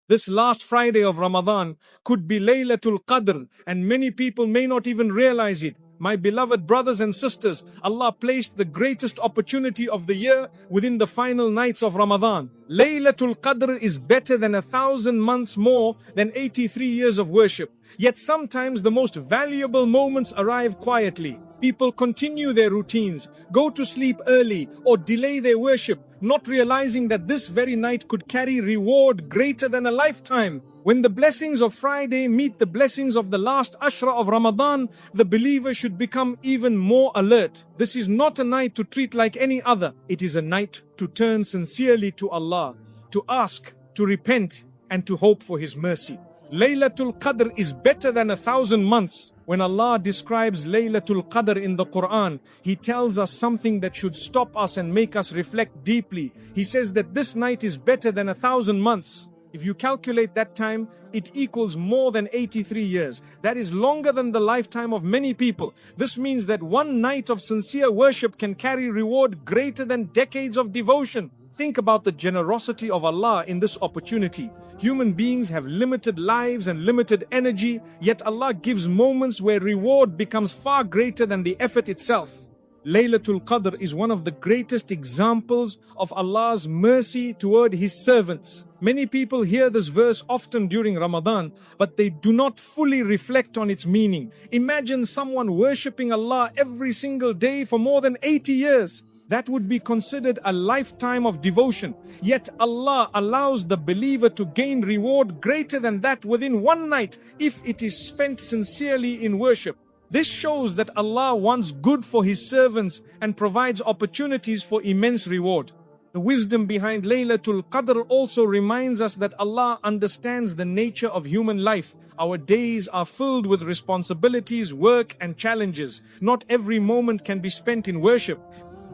This last Friday of Ramadan could be Laylatul Qadr, and many people may not even realize it. My beloved brothers and sisters, Allah placed the greatest opportunity of the year within the final nights of Ramadan. Laylatul Qadr is better than 1,000 months more than 83 years of worship. Yet sometimes the most valuable moments arrive quietly. People continue their routines, go to sleep early, or delay their worship, not realizing that this very night could carry reward greater than a lifetime. When the blessings of Friday meet the blessings of the last Ashra of Ramadan, the believer should become even more alert. This is not a night to treat like any other. It is a night to turn sincerely to Allah, to ask, to repent, and to hope for His mercy. Laylatul Qadr is better than 1,000 months. When Allah describes Laylatul Qadr in the Quran, He tells us something that should stop us and make us reflect deeply. He says that this night is better than 1,000 months. If you calculate that time, it equals more than 83 years. That is longer than the lifetime of many people. This means that one night of sincere worship can carry reward greater than decades of devotion. Think about the generosity of Allah in this opportunity. Human beings have limited lives and limited energy, yet Allah gives moments where reward becomes far greater than the effort itself. Laylatul Qadr is one of the greatest examples of Allah's mercy toward His servants. Many people hear this verse often during Ramadan, but they do not fully reflect on its meaning. Imagine someone worshipping Allah every single day for more than 80 years. That would be considered a lifetime of devotion. Yet Allah allows the believer to gain reward greater than that within one night if it is spent sincerely in worship. This shows that Allah wants good for His servants and provides opportunities for immense reward. The wisdom behind Laylatul Qadr also reminds us that Allah understands the nature of human life. Our days are filled with responsibilities, work, and challenges. Not every moment can be spent in worship.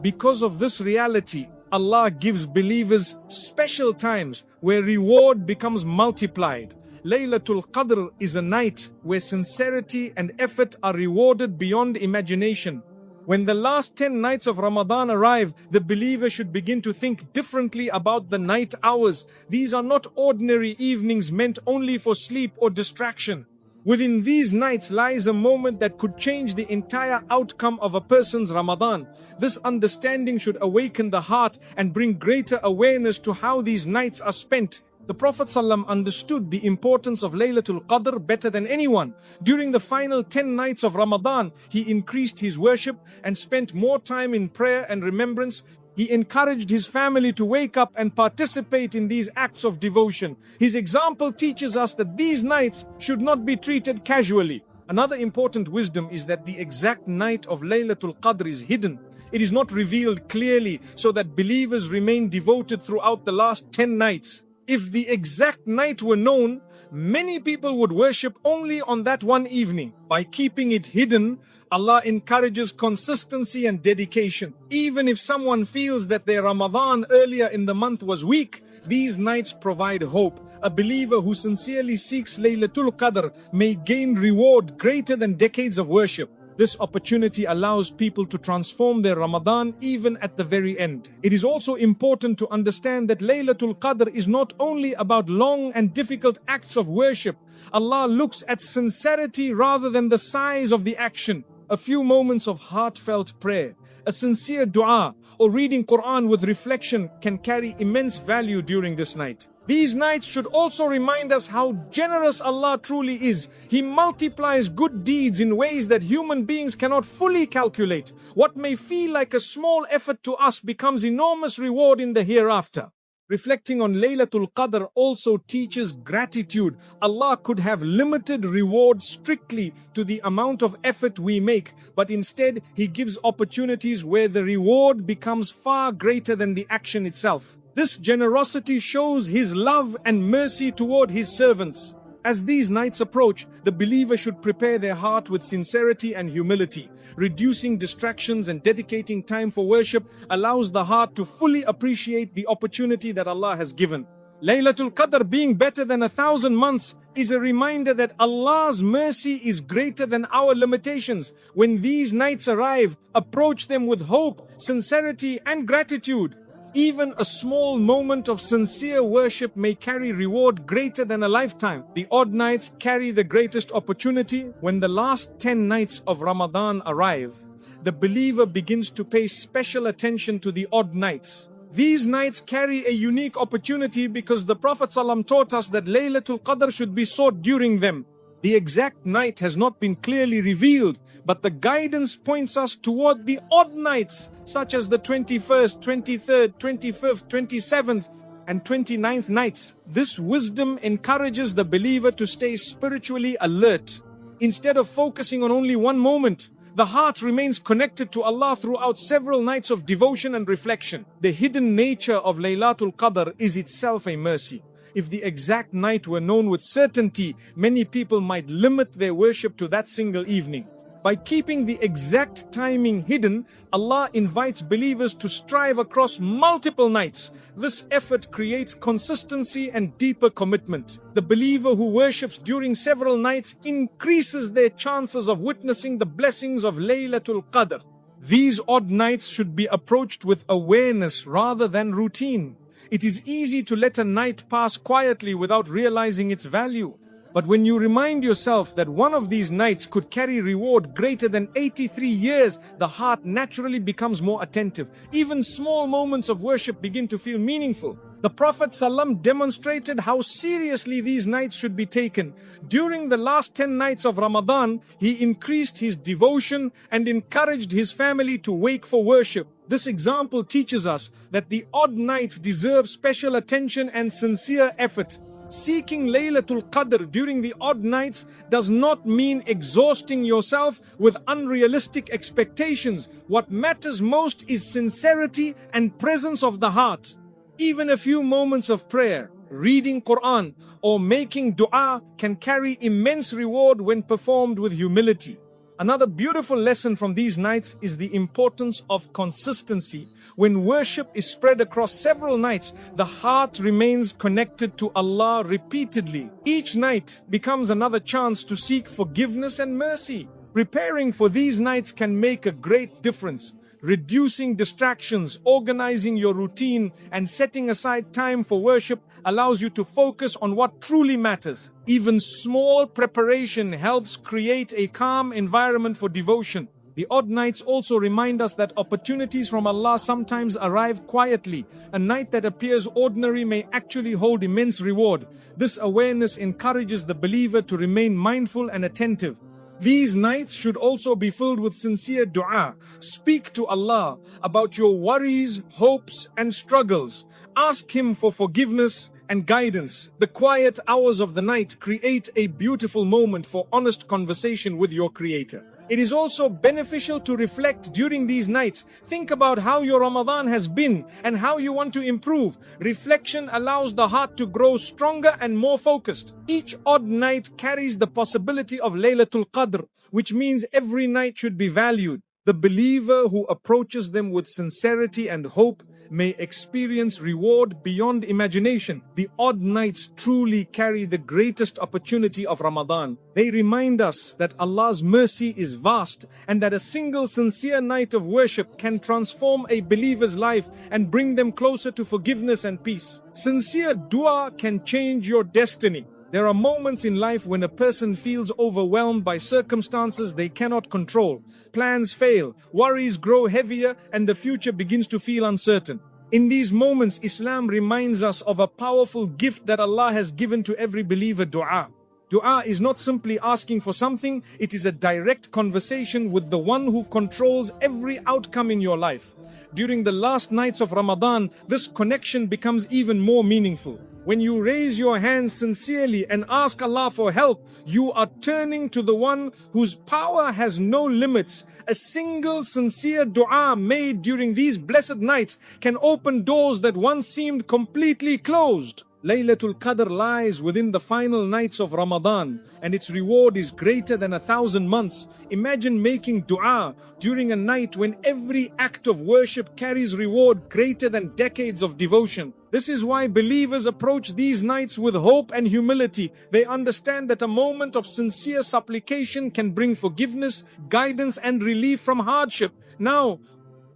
Because of this reality, Allah gives believers special times where reward becomes multiplied. Laylatul Qadr is a night where sincerity and effort are rewarded beyond imagination. When the last 10 nights of Ramadan arrive, the believer should begin to think differently about the night hours. These are not ordinary evenings meant only for sleep or distraction. Within these nights lies a moment that could change the entire outcome of a person's Ramadan. This understanding should awaken the heart and bring greater awareness to how these nights are spent. The Prophet ﷺ understood the importance of Laylatul Qadr better than anyone. During the final 10 nights of Ramadan, he increased his worship and spent more time in prayer and remembrance. He encouraged his family to wake up and participate in these acts of devotion. His example teaches us that these nights should not be treated casually. Another important wisdom is that the exact night of Laylatul Qadr is hidden. It is not revealed clearly so that believers remain devoted throughout the last 10 nights. If the exact night were known, many people would worship only on that one evening. By keeping it hidden, Allah encourages consistency and dedication. Even if someone feels that their Ramadan earlier in the month was weak, these nights provide hope. A believer who sincerely seeks Laylatul Qadr may gain reward greater than decades of worship. This opportunity allows people to transform their Ramadan even at the very end. It is also important to understand that Laylatul Qadr is not only about long and difficult acts of worship. Allah looks at sincerity rather than the size of the action. A few moments of heartfelt prayer, a sincere dua, or reading Quran with reflection can carry immense value during this night. These nights should also remind us how generous Allah truly is. He multiplies good deeds in ways that human beings cannot fully calculate. What may feel like a small effort to us becomes enormous reward in the hereafter. Reflecting on Laylatul Qadr also teaches gratitude. Allah could have limited reward strictly to the amount of effort we make, but instead He gives opportunities where the reward becomes far greater than the action itself. This generosity shows His love and mercy toward His servants. As these nights approach, the believer should prepare their heart with sincerity and humility. Reducing distractions and dedicating time for worship allows the heart to fully appreciate the opportunity that Allah has given. Laylatul Qadr being better than 1,000 months is a reminder that Allah's mercy is greater than our limitations. When these nights arrive, approach them with hope, sincerity, and gratitude. Even a small moment of sincere worship may carry reward greater than a lifetime. The odd nights carry the greatest opportunity. When the last 10 nights of Ramadan arrive, the believer begins to pay special attention to the odd nights. These nights carry a unique opportunity because the Prophet ﷺ taught us that Laylatul Qadr should be sought during them. The exact night has not been clearly revealed, but the guidance points us toward the odd nights, such as the 21st, 23rd, 25th, 27th, and 29th nights. This wisdom encourages the believer to stay spiritually alert. Instead of focusing on only one moment, the heart remains connected to Allah throughout several nights of devotion and reflection. The hidden nature of Laylatul Qadr is itself a mercy. If the exact night were known with certainty, many people might limit their worship to that single evening. By keeping the exact timing hidden, Allah invites believers to strive across multiple nights. This effort creates consistency and deeper commitment. The believer who worships during several nights increases their chances of witnessing the blessings of Laylatul Qadr. These odd nights should be approached with awareness rather than routine. It is easy to let a night pass quietly without realizing its value. But when you remind yourself that one of these nights could carry reward greater than 83 years, the heart naturally becomes more attentive. Even small moments of worship begin to feel meaningful. The Prophet ﷺ demonstrated how seriously these nights should be taken. During the last 10 nights of Ramadan, he increased his devotion and encouraged his family to wake for worship. This example teaches us that the odd nights deserve special attention and sincere effort. Seeking Laylatul Qadr during the odd nights does not mean exhausting yourself with unrealistic expectations. What matters most is sincerity and presence of the heart. Even a few moments of prayer, reading Quran, or making dua can carry immense reward when performed with humility. Another beautiful lesson from these nights is the importance of consistency. When worship is spread across several nights, the heart remains connected to Allah repeatedly. Each night becomes another chance to seek forgiveness and mercy. Preparing for these nights can make a great difference. Reducing distractions, organizing your routine, and setting aside time for worship allows you to focus on what truly matters. Even small preparation helps create a calm environment for devotion. The odd nights also remind us that opportunities from Allah sometimes arrive quietly. A night that appears ordinary may actually hold immense reward. This awareness encourages the believer to remain mindful and attentive. These nights should also be filled with sincere dua. Speak to Allah about your worries, hopes, and struggles. Ask Him for forgiveness and guidance. The quiet hours of the night create a beautiful moment for honest conversation with your Creator. It is also beneficial to reflect during these nights. Think about how your Ramadan has been and how you want to improve. Reflection allows the heart to grow stronger and more focused. Each odd night carries the possibility of Laylatul Qadr, which means every night should be valued. The believer who approaches them with sincerity and hope may experience reward beyond imagination. The odd nights truly carry the greatest opportunity of Ramadan. They remind us that Allah's mercy is vast and that a single sincere night of worship can transform a believer's life and bring them closer to forgiveness and peace. Sincere dua can change your destiny. There are moments in life when a person feels overwhelmed by circumstances they cannot control. Plans fail, worries grow heavier, and the future begins to feel uncertain. In these moments, Islam reminds us of a powerful gift that Allah has given to every believer: dua. Dua is not simply asking for something, it is a direct conversation with the one who controls every outcome in your life. During the last nights of Ramadan, this connection becomes even more meaningful. When you raise your hands sincerely and ask Allah for help, you are turning to the one whose power has no limits. A single sincere dua made during these blessed nights can open doors that once seemed completely closed. Laylatul Qadr lies within the final nights of Ramadan, and its reward is greater than 1,000 months. Imagine making dua during a night when every act of worship carries reward greater than decades of devotion. This is why believers approach these nights with hope and humility. They understand that a moment of sincere supplication can bring forgiveness, guidance, and relief from hardship. Now,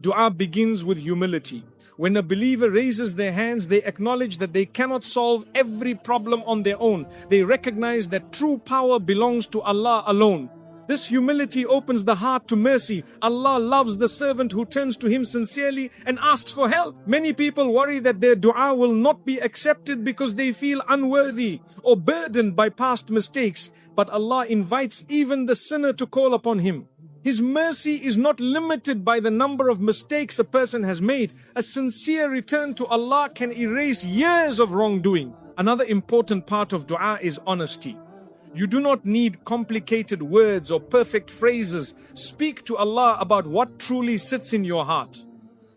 dua begins with humility. When a believer raises their hands, they acknowledge that they cannot solve every problem on their own. They recognize that true power belongs to Allah alone. This humility opens the heart to mercy. Allah loves the servant who turns to Him sincerely and asks for help. Many people worry that their dua will not be accepted because they feel unworthy or burdened by past mistakes. But Allah invites even the sinner to call upon Him. His mercy is not limited by the number of mistakes a person has made. A sincere return to Allah can erase years of wrongdoing. Another important part of dua is honesty. You do not need complicated words or perfect phrases. Speak to Allah about what truly sits in your heart.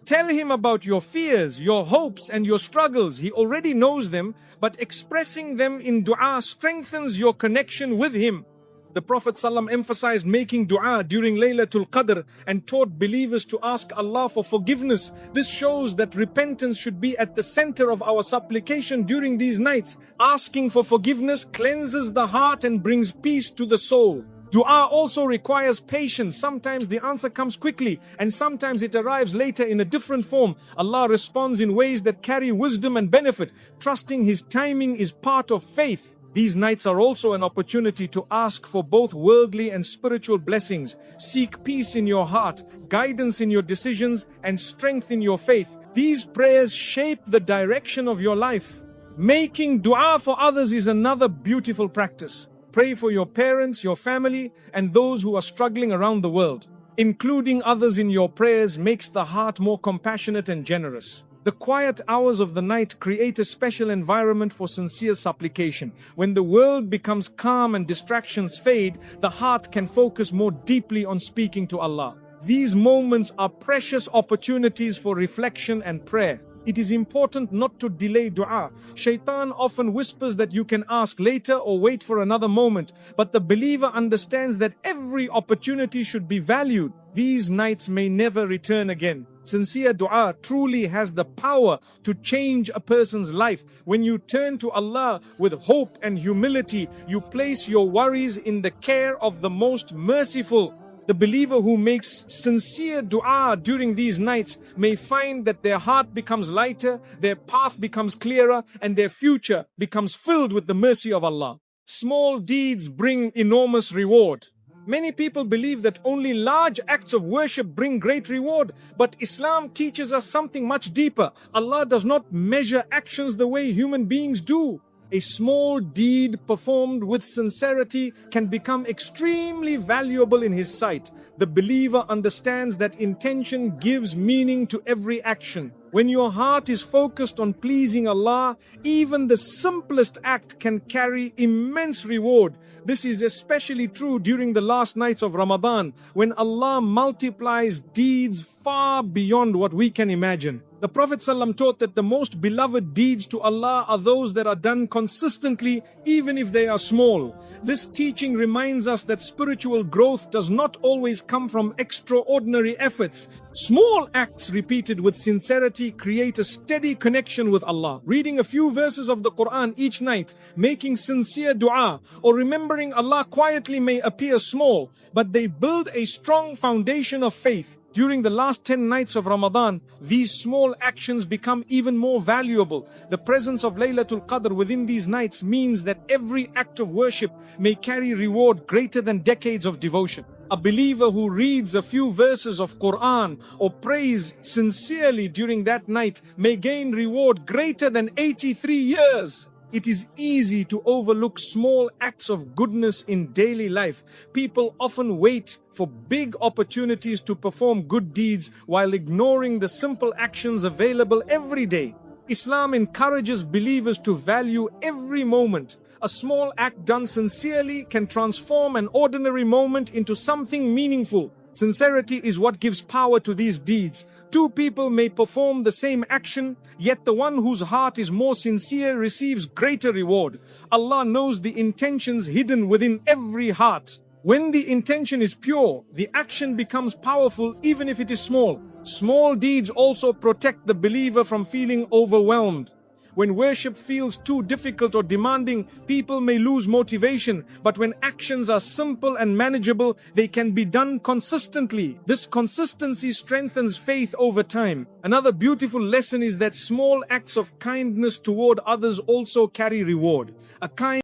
Tell Him about your fears, your hopes, and your struggles. He already knows them, but expressing them in dua strengthens your connection with Him. The Prophet ﷺ emphasized making dua during Laylatul Qadr and taught believers to ask Allah for forgiveness. This shows that repentance should be at the center of our supplication during these nights. Asking for forgiveness cleanses the heart and brings peace to the soul. Dua also requires patience. Sometimes the answer comes quickly and sometimes it arrives later in a different form. Allah responds in ways that carry wisdom and benefit. Trusting His timing is part of faith. These nights are also an opportunity to ask for both worldly and spiritual blessings. Seek peace in your heart, guidance in your decisions, and strength in your faith. These prayers shape the direction of your life. Making dua for others is another beautiful practice. Pray for your parents, your family, and those who are struggling around the world. Including others in your prayers makes the heart more compassionate and generous. The quiet hours of the night create a special environment for sincere supplication. When the world becomes calm and distractions fade, the heart can focus more deeply on speaking to Allah. These moments are precious opportunities for reflection and prayer. It is important not to delay dua. Shaitan often whispers that you can ask later or wait for another moment, but the believer understands that every opportunity should be valued. These nights may never return again. Sincere dua truly has the power to change a person's life. When you turn to Allah with hope and humility, you place your worries in the care of the most merciful. The believer who makes sincere dua during these nights may find that their heart becomes lighter, their path becomes clearer, and their future becomes filled with the mercy of Allah. Small deeds bring enormous reward. Many people believe that only large acts of worship bring great reward, but Islam teaches us something much deeper. Allah does not measure actions the way human beings do. A small deed performed with sincerity can become extremely valuable in His sight. The believer understands that intention gives meaning to every action. When your heart is focused on pleasing Allah, even the simplest act can carry immense reward. This is especially true during the last nights of Ramadan, when Allah multiplies deeds far beyond what we can imagine. The Prophet ﷺ taught that the most beloved deeds to Allah are those that are done consistently, even if they are small. This teaching reminds us that spiritual growth does not always come from extraordinary efforts. Small acts repeated with sincerity create a steady connection with Allah. Reading a few verses of the Quran each night, making sincere dua, or remembering Allah quietly may appear small, but they build a strong foundation of faith. During the last 10 nights of Ramadan, these small actions become even more valuable. The presence of Laylatul Qadr within these nights means that every act of worship may carry reward greater than decades of devotion. A believer who reads a few verses of Quran or prays sincerely during that night may gain reward greater than 83 years. It is easy to overlook small acts of goodness in daily life. People often wait for big opportunities to perform good deeds while ignoring the simple actions available every day. Islam encourages believers to value every moment. A small act done sincerely can transform an ordinary moment into something meaningful. Sincerity is what gives power to these deeds. Two people may perform the same action, yet the one whose heart is more sincere receives greater reward. Allah knows the intentions hidden within every heart. When the intention is pure, the action becomes powerful even if it is small. Small deeds also protect the believer from feeling overwhelmed. When worship feels too difficult or demanding, people may lose motivation, but when actions are simple and manageable, they can be done consistently. This consistency strengthens faith over time. Another beautiful lesson is that small acts of kindness toward others also carry reward. A kind